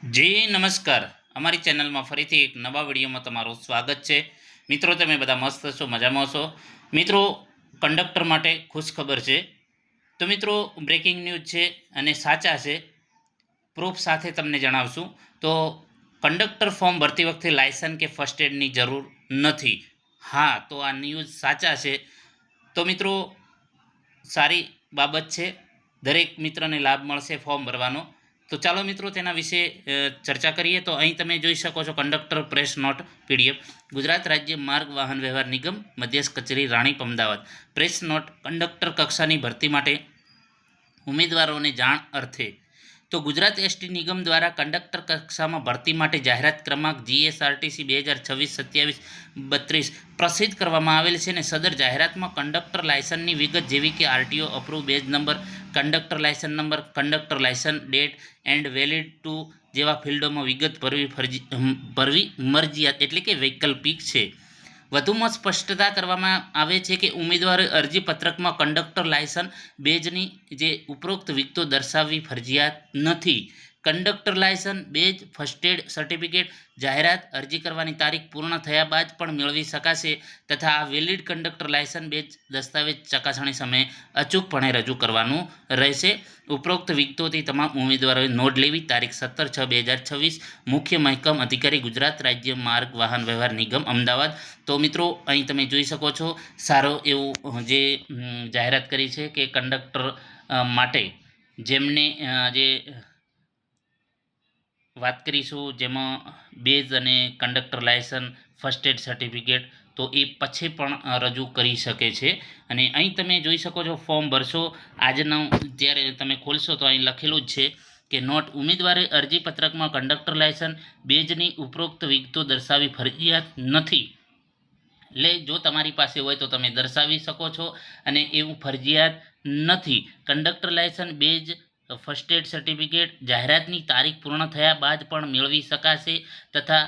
જી નમસ્કાર, અમારી ચેનલમાં ફરીથી એક નવા વિડીયોમાં તમારું સ્વાગત છે. મિત્રો, તમે બધા મસ્ત છો, મજામાં છો? મિત્રો, કંડક્ટર માટે ખુશખબર છે. તો મિત્રો, બ્રેકિંગ ન્યૂઝ છે અને સાચા છે, પ્રૂફ સાથે તમને જણાવશું. તો કંડક્ટર ફોર્મ ભરતી વખતે લાયસન્સ કે ફર્સ્ટ એડની જરૂર નથી. હા, તો આ ન્યૂઝ સાચા છે. તો મિત્રો, સારી બાબત છે. દરેક મિત્રને લાભ મળશે ફોર્મ ભરવાનો. તો ચાલો મિત્રો, તેના વિશે ચર્ચા કરીએ. તો અહીં તમે જોઈ શકો છો conductor press not PDF. Gujarat રાજ્ય માર્ગ વાહન વ્યવહાર નિગમ, મધ્યસ્થ કચેરી, Ranip, Ahmedabad. Press not conductor કક્ષાની ભરતી માટે ઉમેદવારોને જાણ અર્થે. તો ગુજરાત એસટી નિગમ દ્વારા કંડક્ટર કક્ષામાં ભરતી માટે જાહેરાત ક્રમાંક GSRTC 2026-27-32 પ્રસિદ્ધ કરવામાં આવેલ છે અને સદર જાહેરાતમાં કંડક્ટર લાયસન્સની વિગત જેવી કે RTO approve badge number, conductor licence number, conductor licence date and valid to જેવા ફિલ્ડોમાં વિગત ભરવી મરજિયાત એટલે કે વૈકલ્પિક છે. વધુમાં સ્પષ્ટતા કરવામાં આવે છે કે ઉમેદવારે અરજી પત્રકમાં કંડક્ટર લાયસન્સ બેજની જે ઉપરોક્ત વિગતો દર્શાવવી ફરજિયાત નથી. કંડક્ટર લાયસન્સ બેજ, ફર્સ્ટ એડ સર્ટિફિકેટ જાહેરાત અરજી કરવાની તારીખ પૂર્ણ થયા બાદ પણ મેળવી શકાશે તથા આ વેલિડ કંડક્ટર લાયસન્સ બેજ દસ્તાવેજ ચકાસણી સમયે અચૂકપણે રજૂ કરવાનું રહેશે. ઉપરોક્ત વિગતોથી તમામ ઉમેદવારોએ નોંધ લેવી. તારીખ 17/6/2026. મુખ્ય મહેકમ અધિકારી, ગુજરાત રાજ્ય માર્ગ વાહન વ્યવહાર નિગમ, અમદાવાદ. તો મિત્રો, અહીં તમે જોઈ શકો છો સારો એવું જે જાહેરાત કરી છે કે કંડક્ટર માટે જેમને જે વાત કરીશું જેમાં બેઝ અને conductor licence, first aid certificate, તો એ પછી પણ રજૂ કરી શકે છે. અને અહીં તમે જોઈ શકો છો ફોર્મ ભરશો આજનું જ્યારે તમે ખોલશો તો અહીં લખેલું જ છે કે નોટ ઉમેદવારે અરજી પત્રકમાં કંડક્ટર લાયસન્સ બેજની ઉપરોક્ત વિગતો દર્શાવવી ફરજિયાત નથી. એટલે જો તમારી પાસે હોય તો તમે દર્શાવી શકો છો અને એવું ફરજિયાત નથી. કંડક્ટર લાયસન્સ બેજ, ફર્સ્ટ એડ સર્ટિફિકેટ જાહેરાતની તારીખ પૂર્ણ થયા બાદ પણ મેળવી શકાશે તથા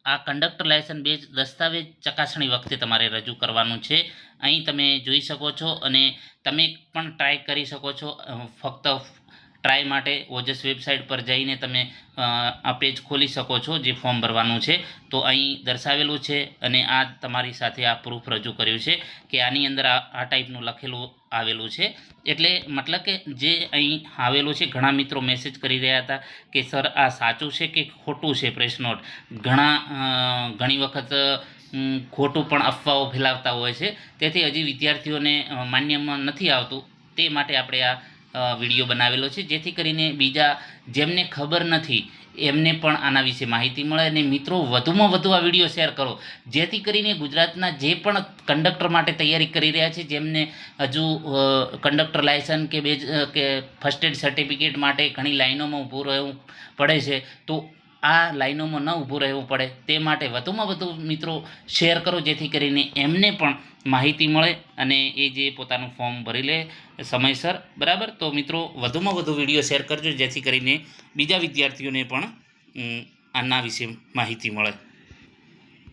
આ કંડક્ટર લાયસન્સ બેજ દસ્તાવેજ ચકાસણી વખતે તમારે રજૂ કરવાનું છે. અહીં તમે જોઈ શકો છો અને તમે પણ ટ્રાય કરી શકો છો. ફક્ત ટ્રાય માટે ઓજસ વેબસાઇટ પર જઈને તમે આ પેજ ખોલી શકો છો જે ફોર્મ ભરવાનું છે. તો અહીં દર્શાવેલું છે અને આ તમારી સાથે આ પ્રૂફ રજૂ કર્યું છે કે આની અંદર આ ટાઈપનું લખેલું આવેલું છે. એટલે મતલબ કે જે અહીં આવેલું છે, ઘણા મિત્રો મેસેજ કરી રહ્યા હતા કે સર આ સાચું છે કે ખોટું છે પ્રેસ નોટ. ઘણી વખત ખોટું પણ અફવાઓ ફેલાવતા હોય છે. તેથી હજી વિદ્યાર્થીઓને માન્યમાં નથી આવતું. તે માટે આપણે આ વિડીયો બનાવેલો છે જેથી કરીને બીજા જેમને ખબર નથી એમને પણ આના વિશે માહિતી મળે. અને મિત્રો, વધુમાં વધુ આ વિડીયો શેર કરો જેથી કરીને ગુજરાતના જે પણ કંડક્ટર માટે તૈયારી કરી રહ્યા છે, જેમને હજુ કંડક્ટર લાયસન્સ કે બેજ કે ફર્સ્ટ એડ સર્ટિફિકેટ માટે ઘણી લાઈનોમાં ઊભું રહેવું પડે છે, તો આ લાઈનોમાં ન ઊભું રહેવું પડે તે માટે વધુમાં વધુ મિત્રો શેર કરો જેથી કરીને એમને પણ માહિતી મળે અને એ જે પોતાનું ફોર્મ ભરી લે સમયસર. બરાબર? તો મિત્રો, વધુમાં વધુ વિડીયો શેર કરજો જેથી કરીને બીજા વિદ્યાર્થીઓને પણ આના વિશે માહિતી મળે.